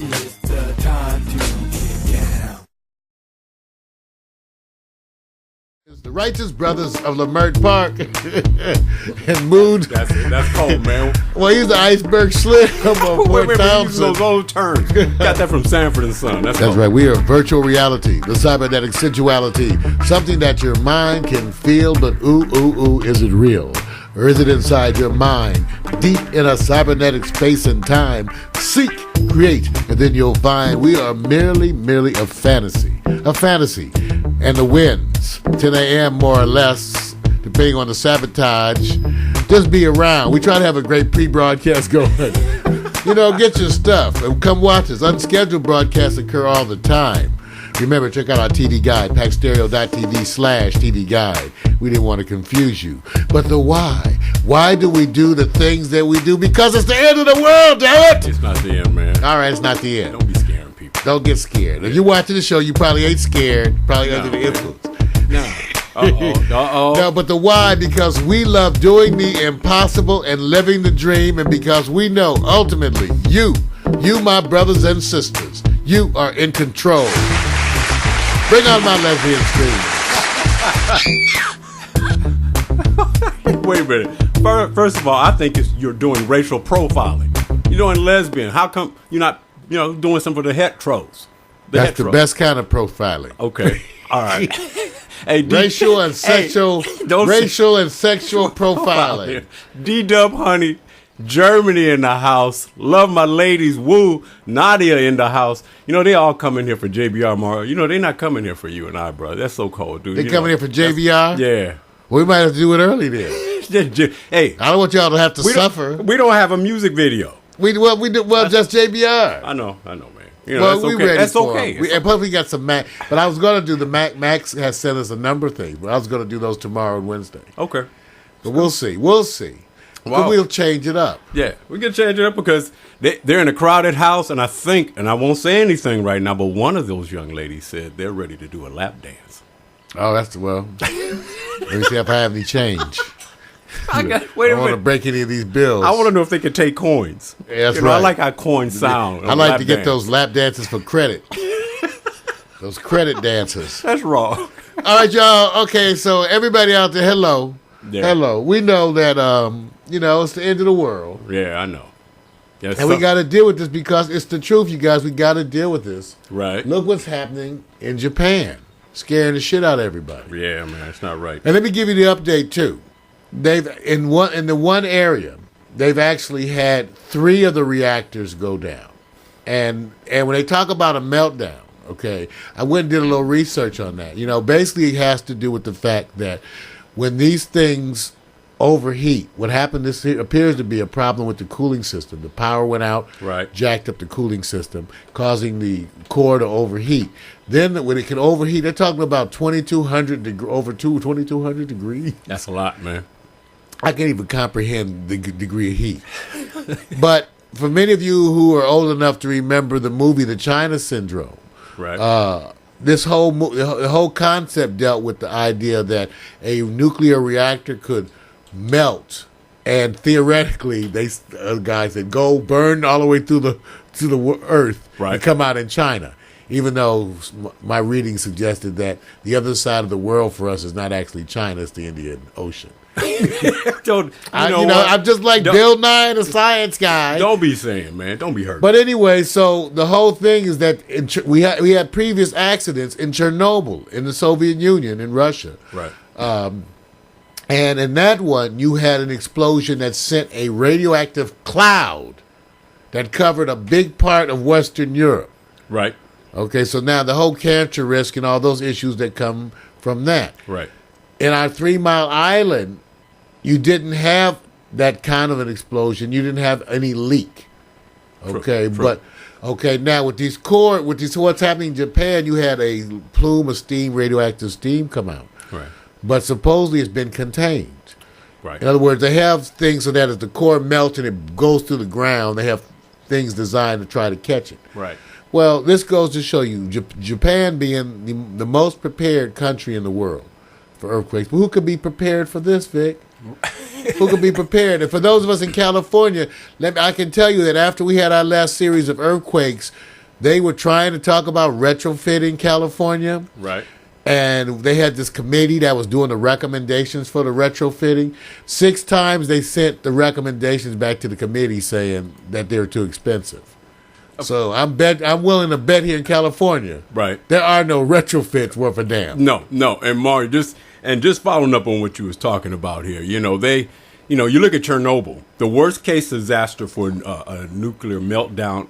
It's the time to get down. The Righteous Brothers of Lamert Park and Mood. That's cold, man. Well, he's the Iceberg Slim of Fort Thompson. Those old terms. Got that from Sanford and Son. That's right. We are virtual reality, the cybernetic sensuality, something that your mind can feel, but ooh, is it real? Or is it inside your mind, deep in a cybernetic space and time? Seek, create, and then you'll find we are merely a fantasy. A fantasy. And the winds, 10 a.m. more or less, depending on the sabotage. Just be around. We try to have a great pre-broadcast going. Get your stuff and come watch us. Unscheduled broadcasts occur all the time. Remember, check out our TD Guide, packstereo.tv/TD Guide. We didn't want to confuse you. But the why. Why do we do the things that we do? Because it's the end of the world, damn it! It's not the end, man. All right, it's not the end. Don't be scaring people. Don't get scared. If you're watching the show, you probably ain't scared. Probably under the influence. No. Uh-oh. No, but the why, because we love doing the impossible and living the dream, and because we know, ultimately, you, my brothers and sisters, you are in control. Bring on my lesbian screams. Wait a minute. First of all, I think you're doing racial profiling. You're doing lesbian. How come you're not, doing something for the heteros? That's the best kind of profiling. Okay. All right. Hey, racial and sexual profiling. D-Dub Honey, Germany in the house. Love my ladies. Woo. Nadia in the house. They all come in here for JBR tomorrow. They're not coming here for you and I, bro. That's so cold, dude. They coming here for JBR? Yeah. Well, we might have to do it early then. Hey, I don't want y'all to have to suffer. We don't have a music video. We do just JBR. I know, man. That's okay. Ready that's for okay. And plus we got some Mac. But I was going to do the Mac. Max has sent us a number of things, but I was going to do those tomorrow and Wednesday. Okay. But we'll see. Wow. We'll change it up. Yeah, we can change it up because they're in a crowded house, and I think, and I won't say anything right now, but one of those young ladies said they're ready to do a lap dance. Oh, let me see if I have any change. Wait a minute. I don't want to break any of these bills. I want to know if they can take coins. Yeah, that's right. I like how coins sound. I like to get those lap dances for credit. Those credit dances. That's wrong. All right, y'all. Okay, so everybody out there, hello. Yeah. Hello. We know that, it's the end of the world. Yeah, I know. Yeah, and we got to deal with this because it's the truth, you guys. We got to deal with this. Right. Look what's happening in Japan. Scaring the shit out of everybody. Yeah, man. It's not right. And let me give you the update, too. They've in the one area, they've actually had 3 of the reactors go down. And when they talk about a meltdown, okay, I went and did a little research on that. Basically it has to do with the fact that when these things overheat, what happened, this appears to be a problem with the cooling system. The power went out, right, jacked up the cooling system, causing the core to overheat. Then when it can overheat, they're talking about 2,200 degrees. That's a lot, man. I can't even comprehend the degree of heat. But for many of you who are old enough to remember the movie The China Syndrome, right? The whole concept dealt with the idea that a nuclear reactor could melt, and theoretically, guys said go burn all the way through the earth, right, and come out in China. Even though my reading suggested that the other side of the world for us is not actually China, it's the Indian Ocean. I'm just like Bill Nye, the science guy. Don't be saying, man. Don't be hurt. But anyway, so the whole thing is that we had previous accidents in Chernobyl, in the Soviet Union, in Russia. Right. And in that one, you had an explosion that sent a radioactive cloud that covered a big part of Western Europe. Right. Okay, so now the whole cancer risk and all those issues that come from that. Right. In our 3 Mile Island, you didn't have that kind of an explosion. You didn't have any leak. Okay, True. But okay, now with what's happening in Japan, you had a plume of steam, radioactive steam come out. Right. But supposedly it's been contained. Right. In other words, they have things so that as the core melts and it goes through the ground, they have things designed to try to catch it. Right. Well, this goes to show you, Japan being the most prepared country in the world for earthquakes. But who could be prepared for this, Vic? who can be prepared. And for those of us in California, I can tell you that after we had our last series of earthquakes, they were trying to talk about retrofitting California. Right. And they had this committee that was doing the recommendations for the retrofitting. 6 times they sent the recommendations back to the committee saying that they're too expensive. So I'm willing to bet here in California, right, there are no retrofits worth a damn. No. And Mario, just following up on what you was talking about here, you look at Chernobyl, the worst case disaster for a nuclear meltdown.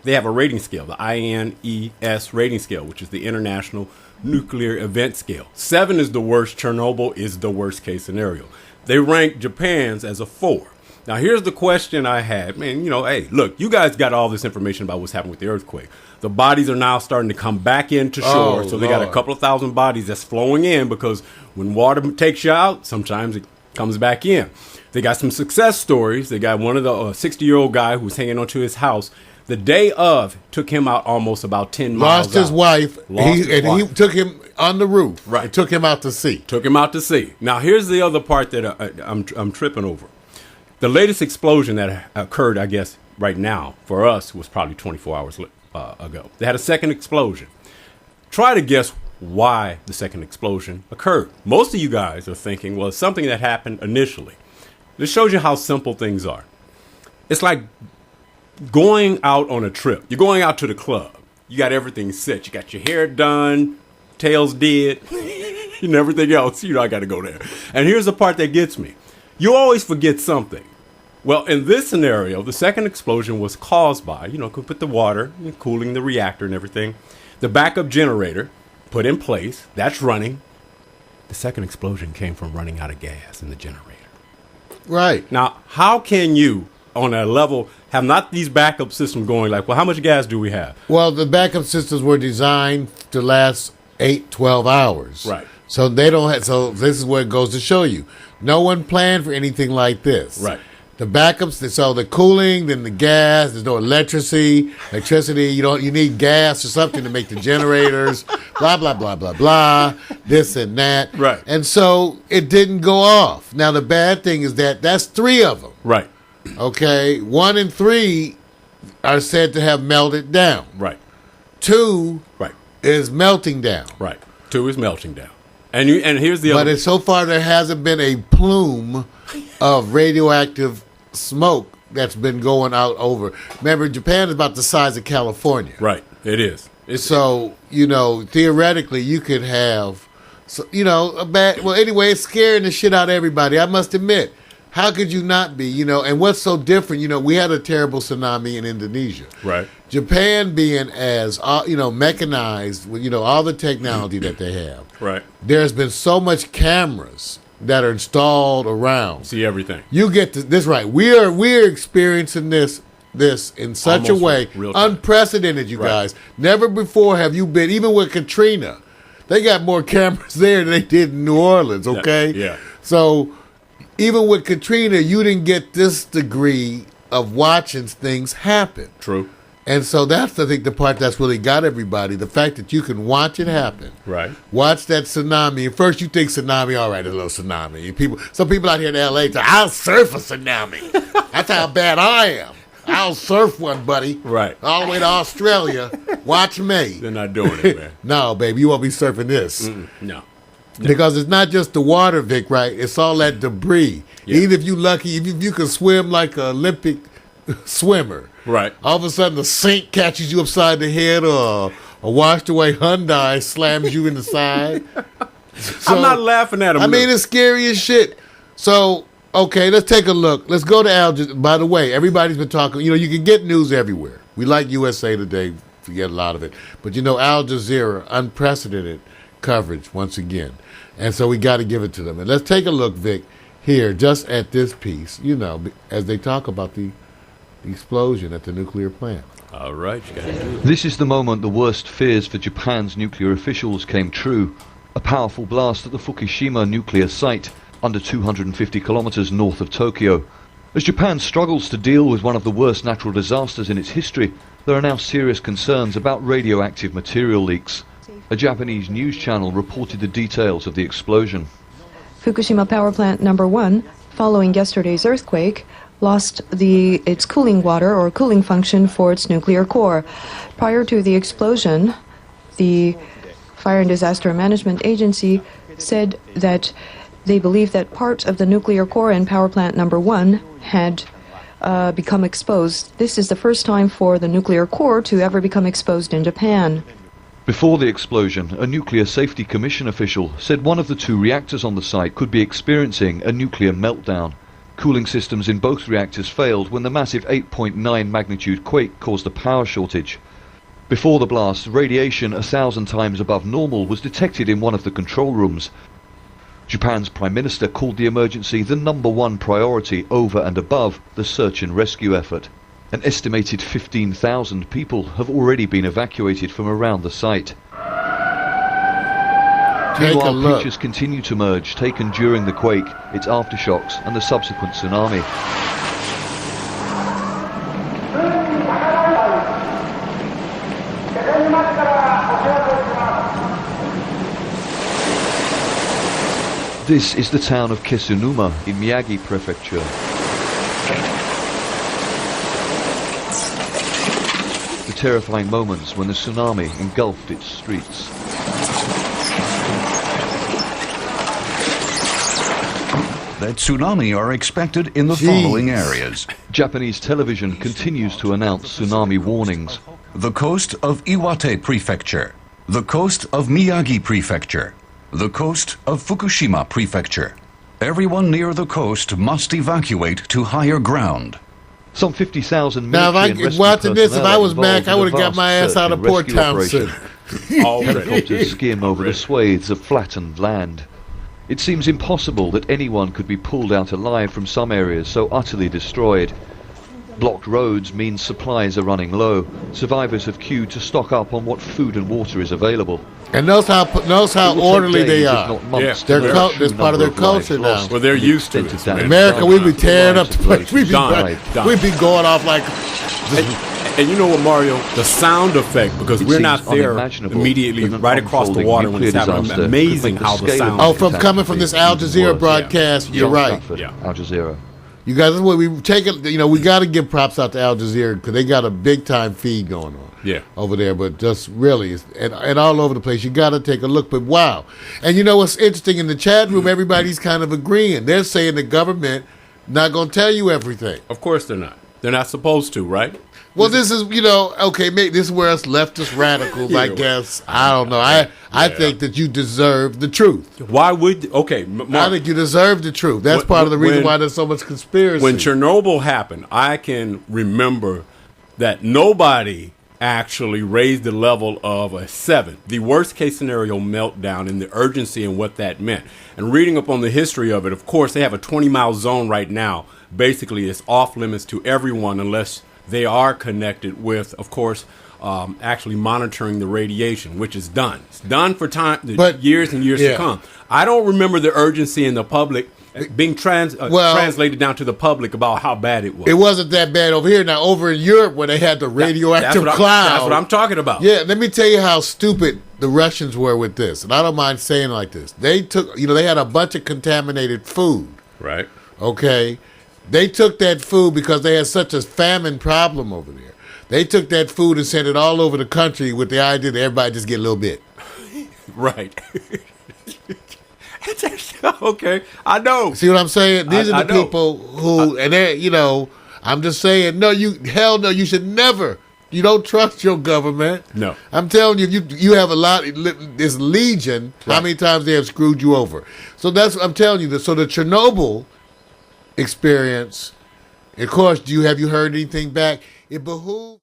They have a rating scale, the INES rating scale, which is the International Nuclear Event Scale. 7 is the worst. Chernobyl is the worst case scenario. They rank Japan's as a 4. Now, here's the question I had. Man, hey, look, you guys got all this information about what's happening with the earthquake. The bodies are now starting to come back into shore. So they got a couple of thousand bodies that's flowing in because when water takes you out, sometimes it comes back in. They got some success stories. They got one of the 60-year-old guy who was hanging onto his house. The day of, took him out almost about 10 miles Lost his wife. He took him on the roof. Right. And took him out to sea. Now, here's the other part that I'm tripping over. The latest explosion that occurred, I guess, right now, for us, was probably 24 hours ago. They had a second explosion. Try to guess why the second explosion occurred. Most of you guys are thinking, well, it's something that happened initially. This shows you how simple things are. It's like going out on a trip. You're going out to the club. You got everything set. You got your hair done, tails did, and everything else. I got to go there. And here's the part that gets me. You always forget something. Well, in this scenario, the second explosion was caused by, with the water, cooling the reactor and everything. The backup generator put in place. That's running. The second explosion came from running out of gas in the generator. Right. Now, how can you, on a level, have not these backup systems going like, well, how much gas do we have? Well, the backup systems were designed to last 12 hours. Right. So they don't have, so this is where it goes to show you. No one planned for anything like this. Right. The backups, so the cooling, then the gas, there's no electricity, you need gas or something to make the generators, blah, blah, blah, blah, blah, this and that. Right. And so it didn't go off. Now, the bad thing is that's 3 of them. Right. Okay. 1 and 3 are said to have melted down. Right. 2 right. is melting down. Right. 2 is melting down. And here's the other. But so far there hasn't been a plume of radioactive smoke that's been going out over. Remember, Japan is about the size of California. Right. It is. So, theoretically you could have, a bad, well, anyway, it's scaring the shit out of everybody. I must admit. How could you not be, and what's so different, we had a terrible tsunami in Indonesia. Right. Japan being as, mechanized with, all the technology that they have. Right. There's been so much cameras that are installed around. See everything. You get this right. We're experiencing this in such Almost a way, unprecedented, you guys. Never before have you been, even with Katrina, they got more cameras there than they did in New Orleans, okay? Yeah. So even with Katrina, you didn't get this degree of watching things happen. True. And so that's, I think, the part that's really got everybody. The fact that you can watch it happen. Right. Watch that tsunami. At first you think tsunami, all right, a little tsunami. Some people out here in L.A. say, I'll surf a tsunami. That's how bad I am. I'll surf one, buddy. Right. All the way to Australia. Watch me. They're not doing it, man. No, baby, you won't be surfing this. No. Because it's not just the water, Vic, right? It's all that debris. Yeah. Even if you lucky, if you can swim like an Olympic swimmer. Right. All of a sudden, the sink catches you upside the head, or a washed away Hyundai slams you in the side. So, I'm not laughing at him. I mean, it's scary as shit. So, okay, let's take a look. Let's go to Al. By the way, everybody's been talking. You can get news everywhere. We like USA Today. Forget a lot of it. But, Al Jazeera, unprecedented coverage once again. And so we got to give it to them. And let's take a look, Vic, here, just at this piece, as they talk about the explosion at the nuclear plant. All right, you got to do it. This is the moment the worst fears for Japan's nuclear officials came true. A powerful blast at the Fukushima nuclear site, under 250 kilometers north of Tokyo. As Japan struggles to deal with one of the worst natural disasters in its history, there are now serious concerns about radioactive material leaks. A Japanese news channel reported the details of the explosion. Fukushima Power Plant number 1 following yesterday's earthquake, lost its cooling water or cooling function for its nuclear core. Prior to the explosion, the Fire and Disaster Management Agency said that they believe that part of the nuclear core in power plant number 1 had become exposed. This is the first time for the nuclear core to ever become exposed in Japan. Before the explosion, a Nuclear Safety Commission official said one of the 2 reactors on the site could be experiencing a nuclear meltdown. Cooling systems in both reactors failed when the massive 8.9 magnitude quake caused a power shortage. Before the blast, radiation 1,000 times above normal was detected in one of the control rooms. Japan's Prime Minister called the emergency the #1 priority over and above the search and rescue effort. An estimated 15,000 people have already been evacuated from around the site. Meanwhile, pictures continue to emerge, taken during the quake, its aftershocks and the subsequent tsunami. This is the town of Kesunuma in Miyagi Prefecture. The terrifying moments when the tsunami engulfed its streets. That tsunami are expected in the following areas. Japanese television continues to announce tsunami warnings. The coast of Iwate Prefecture, the coast of Miyagi Prefecture, the coast of Fukushima Prefecture. Everyone near the coast must evacuate to higher ground. Some 50,000 Now, military if watching this, if I was back, I would have got my ass out of Port Townsend. Helicopters skim over the swathes of flattened land. It seems impossible that anyone could be pulled out alive from some areas so utterly destroyed. Blocked roads mean supplies are running low. Survivors have queued to stock up on what food and water is available. And notice how orderly they are. Yeah. It's part of their culture now. Well, they're used to it. America, we be tearing up the place. We be going off like... And you know what, Mario? The sound effect, because we're not there immediately right across the water when it's happening. Amazing how the sound... Oh, coming from this Al Jazeera broadcast, you're right. Yeah. Al Jazeera. You guys, this is what we take it. You know, we got to give props out to Al Jazeera because they got a big time feed going on. Yeah. Over there, but just really, and all over the place. You got to take a look. But wow, and you know what's interesting in the chat room? Everybody's kind of agreeing. They're saying the government not going to tell you everything. Of course they're not. They're not supposed to, right? Well, this is, okay, maybe this is where us leftist radicals, I guess. I don't know. I think that you deserve the truth. Why would, okay. I think you deserve the truth. That's part of the reason why there's so much conspiracy. When Chernobyl happened, I can remember that nobody actually raised the level of a 7. The worst case scenario meltdown and the urgency and what that meant. And reading up on the history of it, of course, they have a 20-mile zone right now. Basically, it's off limits to everyone unless they are connected with, of course, actually monitoring the radiation, which is done. It's done for years and years to come. I don't remember the urgency in the public being translated down to the public about how bad it was. It wasn't that bad over here. Now, over in Europe, where they had the radioactive cloud. That's what I'm talking about. Yeah, let me tell you how stupid the Russians were with this. And I don't mind saying it like this. They took, they had a bunch of contaminated food. Right. Okay. They took that food because they had such a famine problem over there. They took that food and sent it all over the country with the idea that everybody just get a little bit. Right. Okay, I know. See what I'm saying? These are the people who, and they're, I'm just saying, you should never. You don't trust your government. No. I'm telling you, you have a lot, this legion, right. How many times they have screwed you over. So I'm telling you, so the Chernobyl experience, of course, have you heard anything back? It behooves